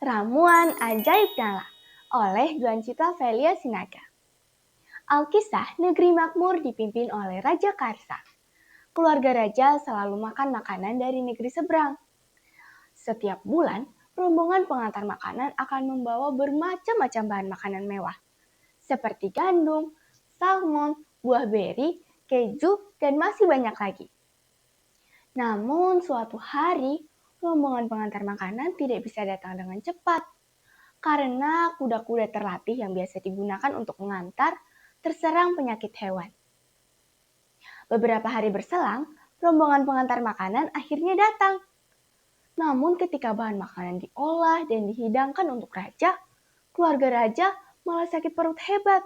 Ramuan Ajaib Nala oleh Juan Citra Velia Sinaga. Alkisah negeri makmur dipimpin oleh Raja Karsa. Keluarga raja selalu makan makanan dari negeri seberang. Setiap bulan, rombongan pengantar makanan akan membawa bermacam-macam bahan makanan mewah, seperti gandum, salmon, buah beri, keju, dan masih banyak lagi. Namun suatu hari, rombongan pengantar makanan tidak bisa datang dengan cepat karena kuda-kuda terlatih yang biasa digunakan untuk mengantar terserang penyakit hewan. Beberapa hari berselang, rombongan pengantar makanan akhirnya datang. Namun ketika bahan makanan diolah dan dihidangkan untuk raja, keluarga raja malah sakit perut hebat.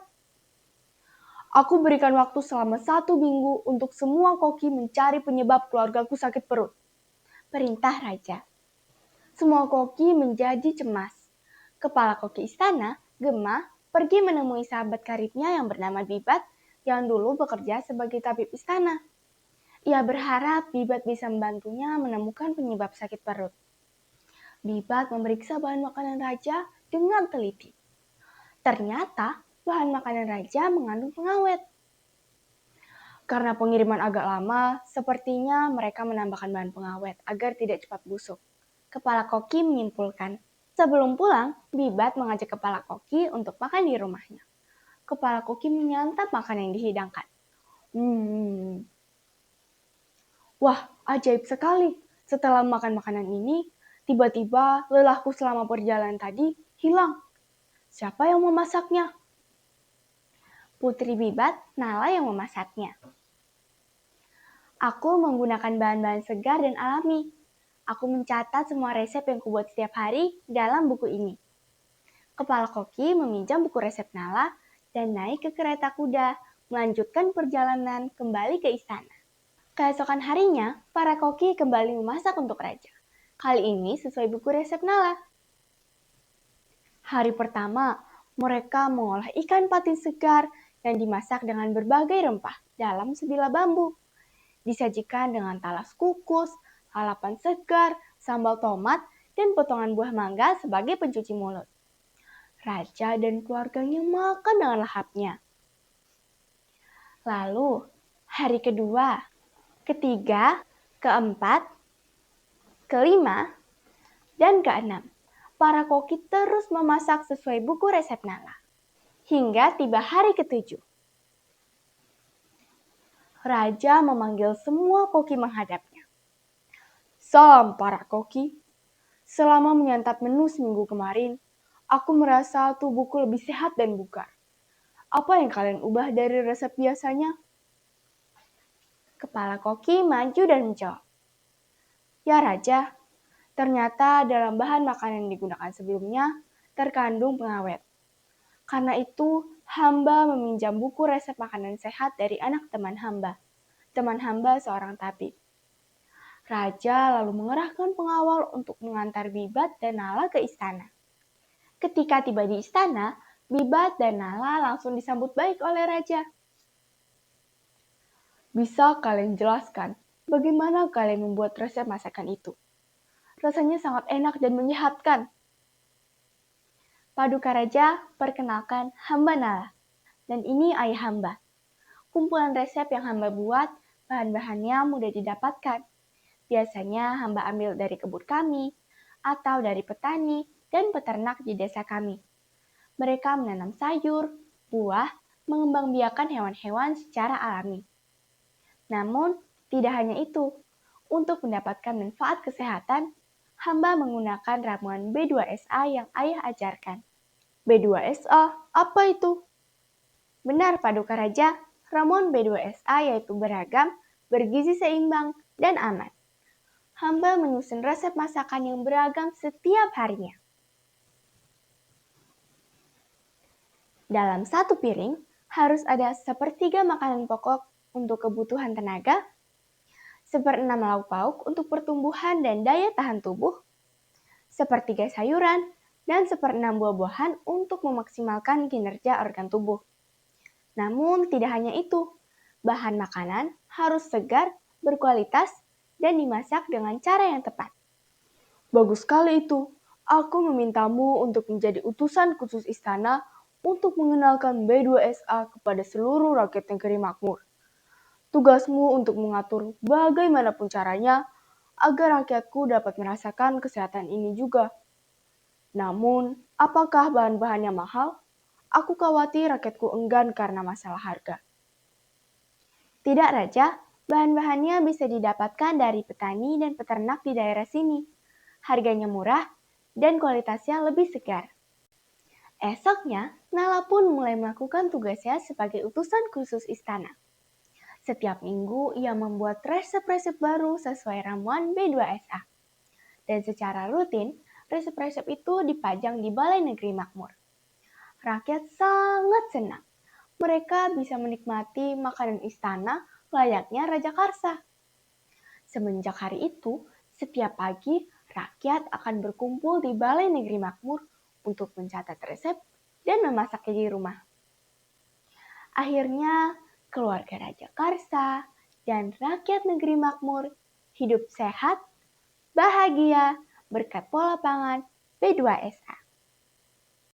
Aku berikan waktu selama 1 minggu untuk semua koki mencari penyebab keluargaku sakit perut. Perintah raja. Semua koki menjadi cemas. Kepala koki istana, Gemma, pergi menemui sahabat karibnya yang bernama Bibat yang dulu bekerja sebagai tabib istana. Ia berharap Bibat bisa membantunya menemukan penyebab sakit perut. Bibat memeriksa bahan makanan raja dengan teliti. Ternyata bahan makanan raja mengandung pengawet. Karena pengiriman agak lama, sepertinya mereka menambahkan bahan pengawet agar tidak cepat busuk. Kepala koki menyimpulkan. Sebelum pulang, Bibat mengajak kepala koki untuk makan di rumahnya. Kepala koki menyantap makanan yang dihidangkan. Wah, ajaib sekali. Setelah makan makanan ini, tiba-tiba lelahku selama perjalanan tadi hilang. Siapa yang memasaknya? Putri Bibat, Nala yang memasaknya. Aku menggunakan bahan-bahan segar dan alami. Aku mencatat semua resep yang kubuat setiap hari dalam buku ini. Kepala koki meminjam buku resep Nala dan naik ke kereta kuda, melanjutkan perjalanan kembali ke istana. Keesokan harinya, para koki kembali memasak untuk raja. Kali ini sesuai buku resep Nala. Hari pertama, mereka mengolah ikan patin segar yang dimasak dengan berbagai rempah dalam sebilah bambu. Disajikan dengan talas kukus, lalapan segar, sambal tomat, dan potongan buah mangga sebagai pencuci mulut. Raja dan keluarganya makan dengan lahapnya. Lalu, hari kedua, ketiga, keempat, kelima, dan keenam, para koki terus memasak sesuai buku resep Nala. Hingga tiba hari ketujuh. Raja memanggil semua koki menghadapnya. Salam para koki. Selama menyantap menu seminggu kemarin, aku merasa tubuhku lebih sehat dan bugar. Apa yang kalian ubah dari resep biasanya? Kepala koki maju dan menjawab. Ya Raja, ternyata dalam bahan makanan yang digunakan sebelumnya terkandung pengawet. Karena itu, hamba meminjam buku resep makanan sehat dari anak teman hamba. Teman hamba seorang tabib. Raja lalu mengerahkan pengawal untuk mengantar Bibat dan Nala ke istana. Ketika tiba di istana, Bibat dan Nala langsung disambut baik oleh Raja. Bisa kalian jelaskan bagaimana kalian membuat resep masakan itu? Rasanya sangat enak dan menyehatkan. Paduka Raja, perkenalkan hamba Nala. Dan ini ayah hamba. Kumpulan resep yang hamba buat, bahan-bahannya mudah didapatkan. Biasanya hamba ambil dari kebun kami, atau dari petani dan peternak di desa kami. Mereka menanam sayur, buah, mengembangbiakan hewan-hewan secara alami. Namun, tidak hanya itu. Untuk mendapatkan manfaat kesehatan, hamba menggunakan ramuan B2SA yang ayah ajarkan. B2SA, apa itu? Benar, Paduka Raja, ramuan B2SA yaitu beragam, bergizi seimbang, dan aman. Hamba menyusun resep masakan yang beragam setiap harinya. Dalam satu piring, harus ada sepertiga makanan pokok untuk kebutuhan tenaga, 1/6 lauk pauk untuk pertumbuhan dan daya tahan tubuh, 1/3 sayuran, dan 1/6 buah-buahan untuk memaksimalkan kinerja organ tubuh. Namun tidak hanya itu, bahan makanan harus segar, berkualitas, dan dimasak dengan cara yang tepat. Bagus sekali itu. Aku memintamu untuk menjadi utusan khusus istana untuk mengenalkan B2SA kepada seluruh rakyat negeri makmur. Tugasmu untuk mengatur bagaimanapun caranya agar rakyatku dapat merasakan kesehatan ini juga. Namun, apakah bahan-bahannya mahal? Aku khawatir rakyatku enggan karena masalah harga. Tidak, Raja. Bahan-bahannya bisa didapatkan dari petani dan peternak di daerah sini. Harganya murah dan kualitasnya lebih segar. Esoknya, Nala pun mulai melakukan tugasnya sebagai utusan khusus istana. Setiap minggu, ia membuat resep-resep baru sesuai ramuan B2SA. Dan secara rutin, resep-resep itu dipajang di Balai Negeri Makmur. Rakyat sangat senang. Mereka bisa menikmati makanan istana layaknya Raja Karsa. Semenjak hari itu, setiap pagi rakyat akan berkumpul di Balai Negeri Makmur untuk mencatat resep dan memasaknya di rumah. Akhirnya, keluarga Raja Karsa dan rakyat negeri makmur hidup sehat, bahagia berkat pola pangan B2SA.